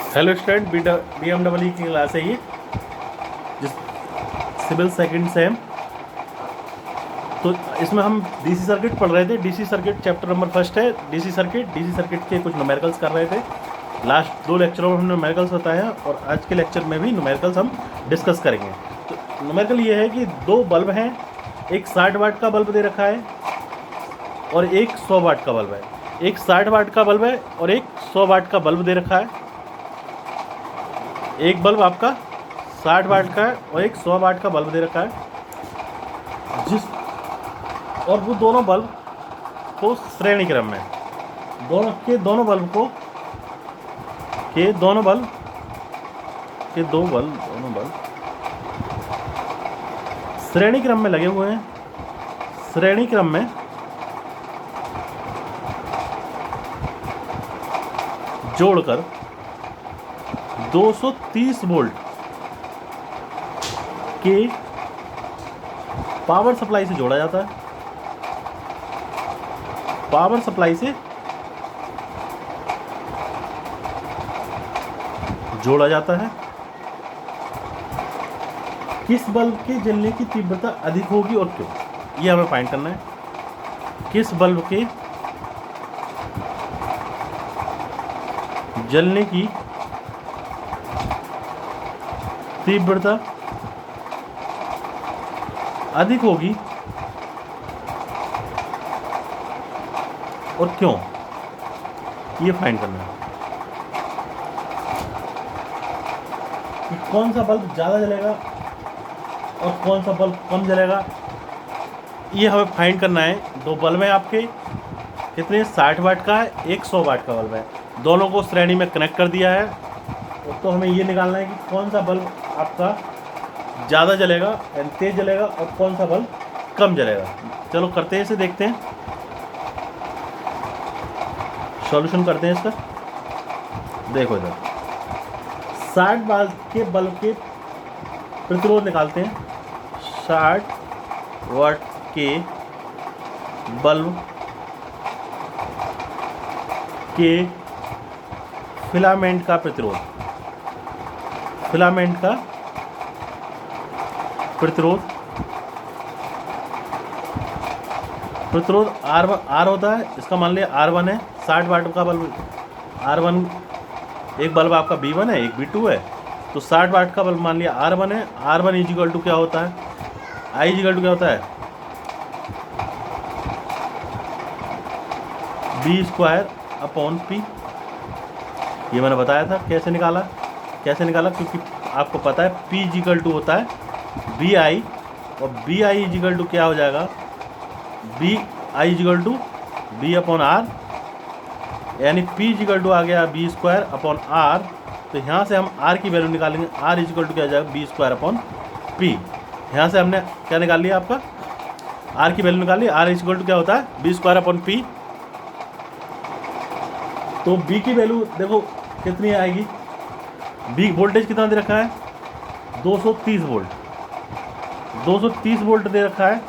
Hello student, BMW की class है ये, जिस सिविल सेकंड सेम। तो इसमें हम डीसी सर्किट पढ़ रहे थे। DC circuit chapter number first है। डीसी सर्किट के कुछ न्यूमेरिकल्स कर रहे थे। लास्ट दो लेक्चरों में हमने न्यूमेरिकल्स बताया और आज के लेक्चर में भी न्यूमेरिकल्स हम डिस्कस करेंगे। तो न्यूमेरिकल ये है कि दो बल्ब हैं, एक 60 वाट का बल्ब दे रखा है और एक 100 वाट का बल्ब है। एक 60 वाट का बल्ब है और एक 100 वाट का बल्ब दे रखा है। एक बल्ब आपका 60 वाट का है और एक 100 वाट का बल्ब दे रखा है, और वो दोनों बल्ब को श्रेणी क्रम में दोनों बल्ब श्रेणी क्रम में लगे हुए हैं। श्रेणी क्रम में जोड़कर 230 वोल्ट के पावर सप्लाई से जोड़ा जाता है। पावर सप्लाई से जोड़ा जाता है। किस बल्ब के जलने की तीव्रता अधिक होगी और क्यों, ये हमें फाइंड करना है। किस बल्ब के जलने की तीव्रता अधिक होगी और क्यों, ये फाइंड करना है। कि कौन सा बल्ब ज़्यादा जलेगा और कौन सा बल्ब कम जलेगा, ये हमें फाइंड करना है। दो बल्ब हैं आपके, कितने, 60 वाट का है, एक 100 वाट का बल्ब है। दोनों को श्रेणी में कनेक्ट कर दिया है। तो हमें ये निकालना है कि कौन सा बल्ब आपका ज़्यादा जलेगा यानी तेज़ जलेगा और कौन सा बल्ब कम जलेगा। चलो करते हैं, इसे देखते हैं, सॉल्यूशन करते हैं इसका। देखो इधर 60 वाट के बल्ब के प्रतिरोध निकालते हैं। 60 वाट के बल्ब के फिलामेंट का प्रतिरोध R होता है। इसका मान लिया R1 है। 60 वाट का बल्ब R1, एक बल्ब आपका B1 है, एक B2 है। तो 60 वाट का बल्ब मान लिया R1 है। R1 इजिकल टू क्या होता है, I इजिकल टू क्या होता है, B²/P। ये मैंने बताया था कैसे निकाला, क्योंकि आपको पता है P इजिकल टू होता है BI और BI इजिकल टू क्या हो जाएगा, BI इजिकल टू B/R, यानी P इजिकल टू आ गया B²/R। तो यहाँ से हम R की वैल्यू निकालेंगे। R इजिकल टू क्या हो जाएगा, B²/P। यहाँ से हमने क्या निकाल लिया, आपका R की वैल्यू निकाल ली। R इजिकल टू क्या होता है, B²/P। तो B की वैल्यू देखो कितनी आएगी। B वोल्टेज कितना दे रखा है, 230 वोल्ट दे रखा है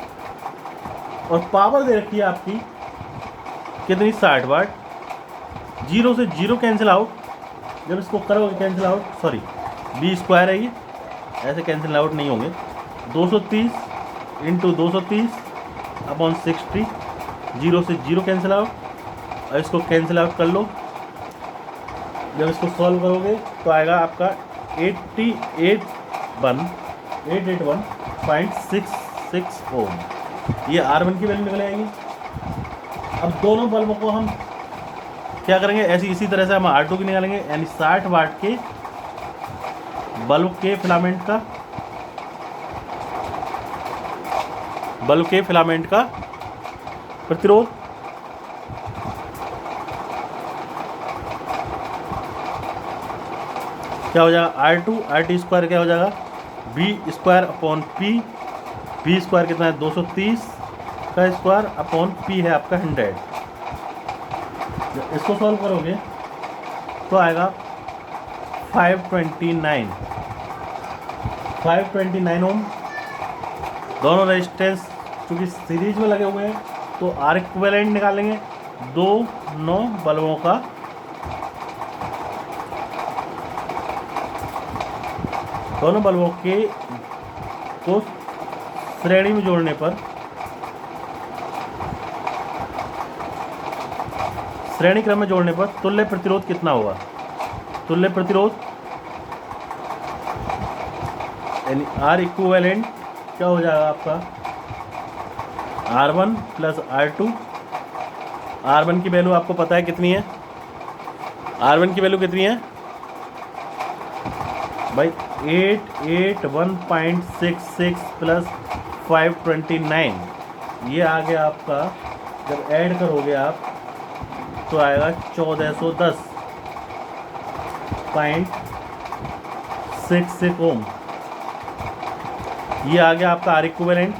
और पावर दे रखी है आपकी कितनी, 60 वाट। 0 से 0 कैंसिल आउट, जब इसको करोगे कैंसिल आउट, सॉरी B² है ये, ऐसे कैंसिल आउट नहीं होंगे। 230 × 230/60, 0 से 0 कैंसिल आउट, और इसको कैंसिल आउट कर लो। जब इसको सॉल्व करोगे तो आएगा आपका 881.66 ओम। ये R1 की वैल्यू निकल आएगी। अब दोनों बल्बों को हम क्या करेंगे, इसी तरह से हम R2 की निकालेंगे, यानी 60 वाट के बल्ब के फिलामेंट का प्रतिरोध क्या हो जाएगा, RT² क्या हो जाएगा, B²/P। B² कितना है, 230 का स्क्वायर/P है आपका 100। इसको सॉल्व करोगे तो आएगा 529 ओम। दोनों रेजिस्टेंस क्योंकि सीरीज में लगे हुए हैं तो आर इक्विवेलेंट निकालेंगे दोनों बल्बों का। दोनों बल्बों के को श्रेणी में जोड़ने पर श्रेणी क्रम में जोड़ने पर तुल्य प्रतिरोध कितना होगा? तुल्य प्रतिरोध यानी आर इक्विवेलेंट क्या हो जाएगा आपका? R1 plus R2। R1 की वैल्यू आपको पता है कितनी है? R1 की वैल्यू कितनी है भाई? 881.66 प्लस 529। ये आ गया आपका, जब ऐड करोगे आप तो आएगा 1410.66 ओम। ये आ गया आपका आर इक्विवेलेंट।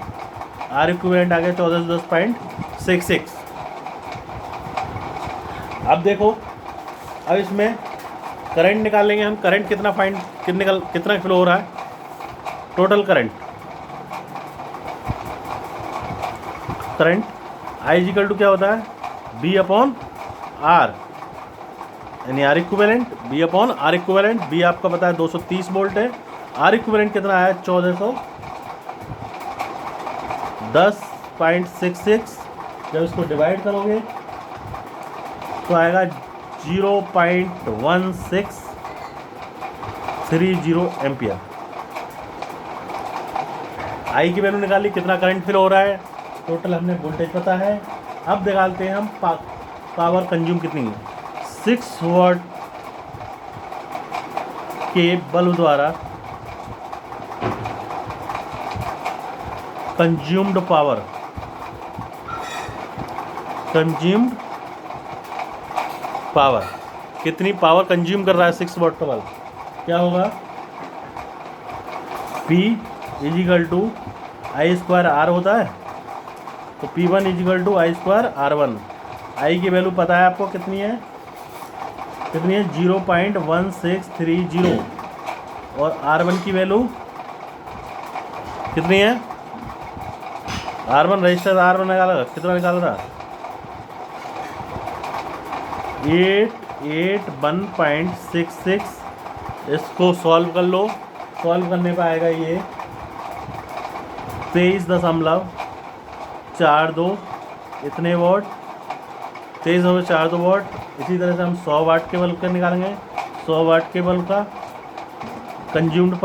आर इक्विवेलेंट आ गया 1410.66। अब देखो, अब इसमें करंट निकालेंगे हम। करंट कितना कितना फ्लो हो रहा है? Total current I equal to क्या होता है? बी अपॉन आर, यानी R equivalent B upon R equivalent. B आपका पता है 230 वोल्ट है। आर इक्विवेलेंट कितना है? 1410.66। जब इसको डिवाइड करोगे तो आएगा 0.1630 एम्पियर। आई की वैल्यू निकाली, कितना करंट फ्लो हो रहा है, टोटल हमने वोल्टेज पता है। अब निकालते हैं हम पावर कंज्यूम कितनी है। 6 वाट के बल्ब द्वारा कंज्यूम्ड पावर कितनी पावर कंज्यूम कर रहा है 6 वाट का बल्ब? क्या होगा? P is equal to I square R होता है, तो P1 is equal to I square R1। I की वैल्यू पता है आपको कितनी है? 0.1630। और R1 की वैल्यू कितनी है? R1 रजिस्टर R1 निकाला, कितना निकाला था? 881.66। इसको सॉल्व कर लो। सॉल्व करने पर आएगा ये 23.42 इतने वॉट, 23.42 वॉट। इसी तरह से हम 100 वाट के बल्ब का निकालेंगे। 100 वाट के बल्ब का कंज्यूम्ड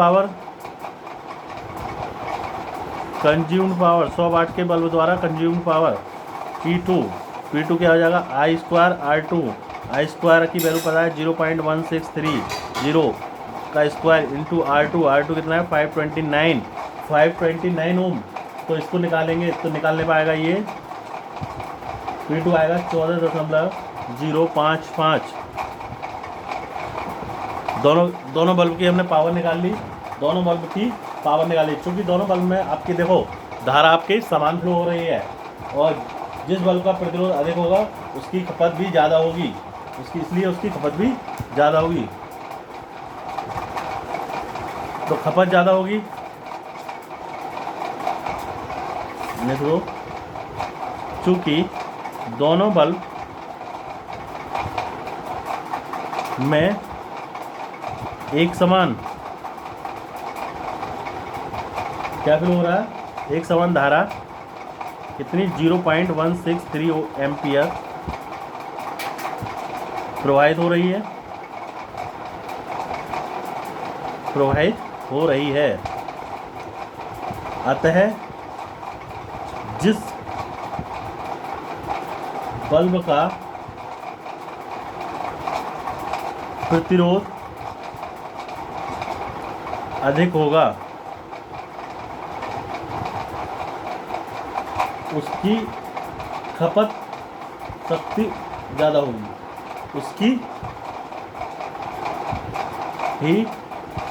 पावर 100 वाट के बल्ब द्वारा कंज्यूम्ड पावर P2 क्या हो जाएगा? आई स्क्वायर R2। आई स्क्वायर की वैल्यू पता है 0.1630 का स्क्वायर इंटू R2 कितना है? 529 ओम। तो इसको निकालेंगे तो निकालने पाएगा ये P2 आएगा 14.055। दोनों बल्ब की हमने पावर निकाल ली। क्योंकि दोनों बल्ब में आपकी देखो धारा आपकी समान फ्लो हो रही है, और जिस बल्ब का प्रतिरोध अधिक होगा उसकी खपत भी ज़्यादा होगी, इसलिए उसकी खपत भी ज़्यादा होगी। तो खपत ज़्यादा होगी देखो, चूँकि दोनों बल्ब में एक समान क्या फ्लो हो रहा है? एक समान धारा कितनी? 0.163 एम्पियर प्रवाहित हो रही है। अतः जिस बल्ब का प्रतिरोध अधिक होगा उसकी खपत शक्ति ज़्यादा होगी, उसकी ही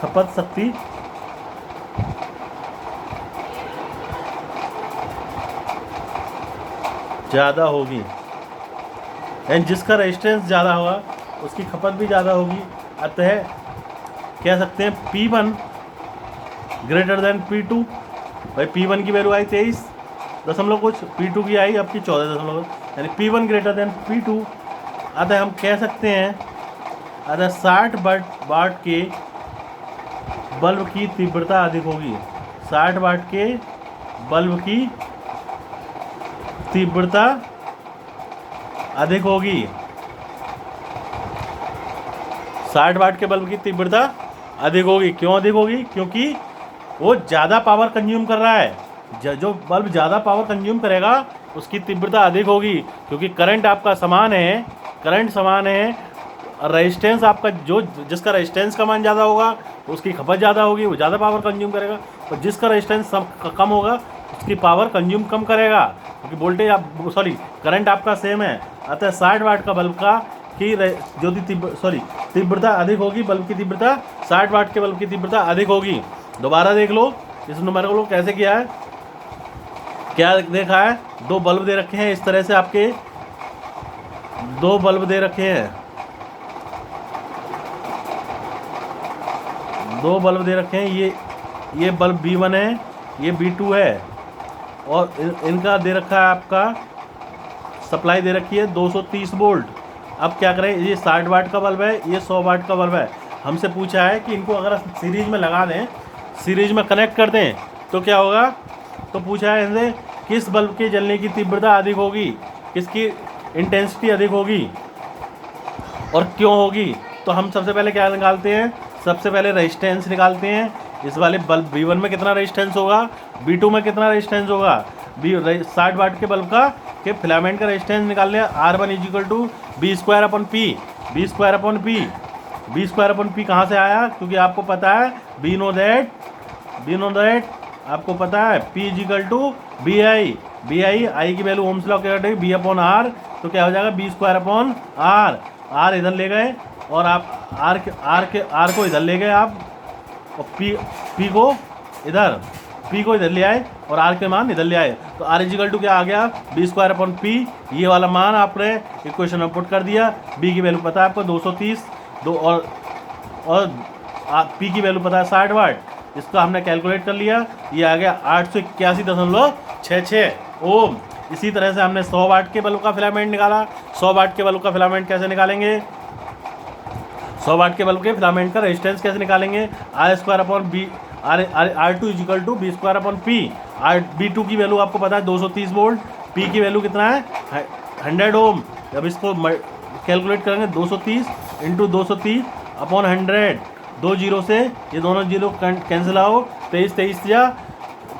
खपत शक्ति ज़्यादा होगी। एंड जिसका रेजिस्टेंस ज़्यादा होगा उसकी खपत भी ज़्यादा होगी। अतः कह सकते हैं P1 ग्रेटर देन P2। भाई P1 की वैल्यू आई 23 कुछ, P2 की आई आपकी 14 यानी P1 ग्रेटर देन P2। अतः हम कह सकते हैं 60 वाट के बल्ब की तीव्रता अधिक होगी। 60 वाट के बल्ब की तीव्रता अधिक होगी। 60 वाट के बल्ब की तीव्रता अधिक होगी। क्यों अधिक होगी? क्योंकि वो ज़्यादा पावर कंज्यूम कर रहा है। जो बल्ब ज़्यादा पावर कंज्यूम करेगा उसकी तीव्रता अधिक होगी, क्योंकि करंट आपका समान है, करंट समान है, रेजिस्टेंस आपका जो जिसका रेजिस्टेंस का मान ज़्यादा होगा उसकी खपत ज़्यादा होगी, वो ज़्यादा पावर कंज्यूम करेगा, और जिसका रेजिस्टेंस कम होगा उसकी पावर कंज्यूम कम करेगा, क्योंकि वोल्टेज आप करंट आपका सेम है। अतः 60 वाट का बल्ब का की जो तीव्रता अधिक होगी, बल्ब की तीव्रता 60 वाट के बल्ब की तीव्रता अधिक होगी। दोबारा देख लो इस नंबर को कैसे किया है, क्या देखा है, दो बल्ब दे रखे हैं इस तरह से, आपके दो बल्ब दे रखे हैं, दो बल्ब दे रखे हैं, ये बल्ब B1 है, ये B2 है, और इनका दे रखा है आपका सप्लाई दे रखी है 230 वोल्ट। अब क्या करें, ये 60 वाट का बल्ब है, ये 100 वाट का बल्ब है। हमसे पूछा है कि इनको अगर सीरीज में लगा दें, सीरीज में कनेक्ट कर दें तो क्या होगा, तो पूछा है इनसे किस बल्ब के जलने की तीव्रता अधिक होगी, किसकी इंटेंसिटी अधिक होगी और क्यों होगी। तो हम सबसे पहले क्या निकालते हैं, सबसे पहले रेजिस्टेंस निकालते हैं। इस वाले बल्ब B1 में कितना रेजिस्टेंस होगा, B2 में कितना रेजिस्टेंस होगा। 60 वाट के बल्ब का के फिलामेंट का रेजिस्टेंस निकाल लिया, R1 = B²/P, B²/P कहाँ से आया, क्योंकि आपको पता है वी नो दैट आपको पता है P = BI, आई की वैल्यू ओम्स लॉ के अकॉर्डिंग B/R, तो क्या हो जाएगा B²/R। R इधर ले गए और आप R को इधर ले गए आप, और P को इधर ले आए और R के मान इधर ले आए, तो R = क्या आ गया B²/P। ये वाला मान आपने इक्वेशन में पुट कर दिया। B की वैल्यू पता है आपको 230, और P की वैल्यू पता है 60 वाट, इसका हमने कैलकुलेट कर लिया, ये आ गया 881.66 ओम। इसी तरह से हमने 100 वाट के बल्ब का फिलामेंट निकाला। 100 वाट के बल्ब का फिलामेंट कैसे निकालेंगे, 100 वाट के बल्ब के फिलामेंट का रेजिस्टेंस कैसे निकालेंगे, R2 = B²/P। B2 की वैल्यू आपको पता है 230 वोल्ट, P की वैल्यू कितना है 100 ओम। जब इसको कैलकुलेट करेंगे 230 × 230/100, 2 जीरो से ये दोनों जीरो कैंसिल आओ, 23 या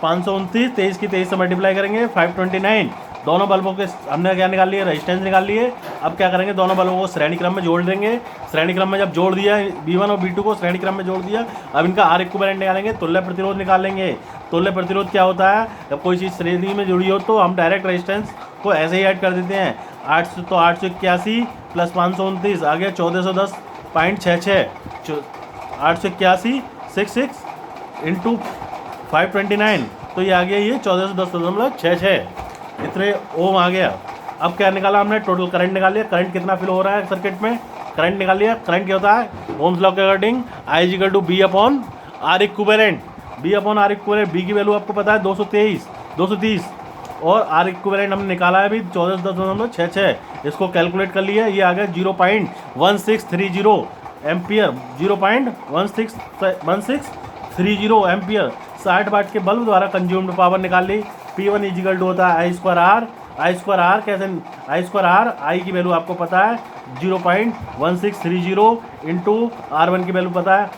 529, 23 की 23 से मल्टीप्लाई करेंगे 529। दोनों बल्बों के हमने क्या निकाल लिए, रेजिस्टेंस निकाल लिए। अब क्या करेंगे, दोनों बल्बों को श्रेणी क्रम में जोड़ देंगे। श्रेणी क्रम में जब जोड़ दिया, B1 और B2 को श्रेणी क्रम में जोड़ दिया, अब इनका R इक्विवेलेंट निकालेंगे, तुल्य प्रतिरोध निकालेंगे। तुल्य प्रतिरोध क्या होता है, जब कोई चीज़ श्रेणी में जुड़ी हो तो हम डायरेक्ट रेजिस्टेंस को ऐसे ही ऐड कर देते हैं। 881 + 529 आ गया 1410.66, 881 66 × 529, तो ये आ गया ये 1410.66, इतने ओम आ गया। अब क्या निकाला हमने, टोटल करंट निकाल लिया, करंट कितना फ्लो हो रहा है सर्किट में, करंट निकाल लिया। करंट क्या होता है, ओम्स लॉ के according I = B/R equivalent, B/R equivalent. B की वैल्यू आपको पता है 230, और R इक्विवेलेंट हमने निकाला है अभी 1410.66, इसको कैलकुलेट कर लिया, ये आ गया 0.1630 एम्पियर, 0.1630 एम्पियर। 60 वाट के बल्ब द्वारा कंज्यूम्ड पावर निकाल ली। P1 = होता है I²R कैसे, I²R, I की वैल्यू आपको पता है 0.1630 × R1 की वैल्यू पता है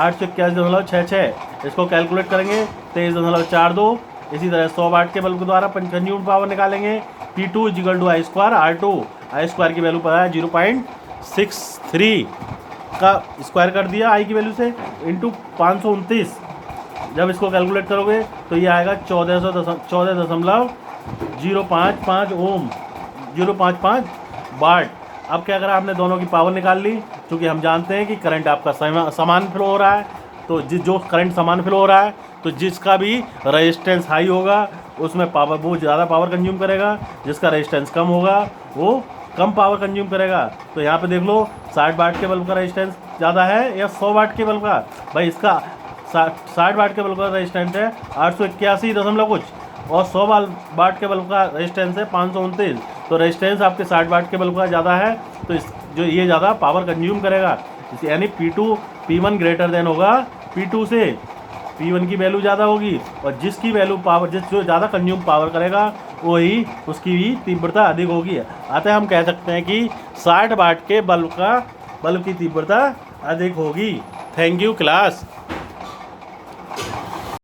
881.66, इसको कैलकुलेट करेंगे 23.42। इसी तरह 100 वाट के बल्ब द्वारा कंज्यूम्ड पावर निकालेंगे। P2 = I²R2 की वैल्यू पता है 0.63 का स्क्वायर कर दिया I की वैल्यू से इंटू 529। जब इसको कैलकुलेट करोगे तो ये आएगा 14.055 ओम, 055 वाट। अब क्या करा हमने, दोनों की पावर निकाल ली, क्योंकि हम जानते हैं कि करंट आपका समान फ्लो हो रहा है, तो जो करंट समान फ्लो हो रहा है तो जिसका भी रेजिस्टेंस हाई होगा उसमें पावर, वो ज़्यादा पावर कंज्यूम करेगा, जिसका रेजिस्टेंस कम होगा वो कम पावर कंज्यूम करेगा। तो यहाँ पे देख लो 60 वाट के बल्ब का रेजिस्टेंस ज़्यादा है या 100 वाट के बल्ब का, भाई इसका 60 वाट के बल्ब का रेजिस्टेंस है 881 दशमलव कुछ, और 100 वाट के बल्ब का रेजिस्टेंस है 529, तो रेजिस्टेंस आपके 60 वाट के बल्ब का ज़्यादा है, तो जो ये ज़्यादा पावर कंज्यूम करेगा, यानी P1 ग्रेटर देन होगा P2 से P1 की वैल्यू ज़्यादा होगी, और जिसकी वैल्यू पावर जो ज़्यादा कंज्यूम पावर करेगा वही उसकी भी तीव्रता अधिक होगी। अतः हम कह सकते हैं कि 60 वाट के बल्ब की तीव्रता अधिक होगी। Thank you class.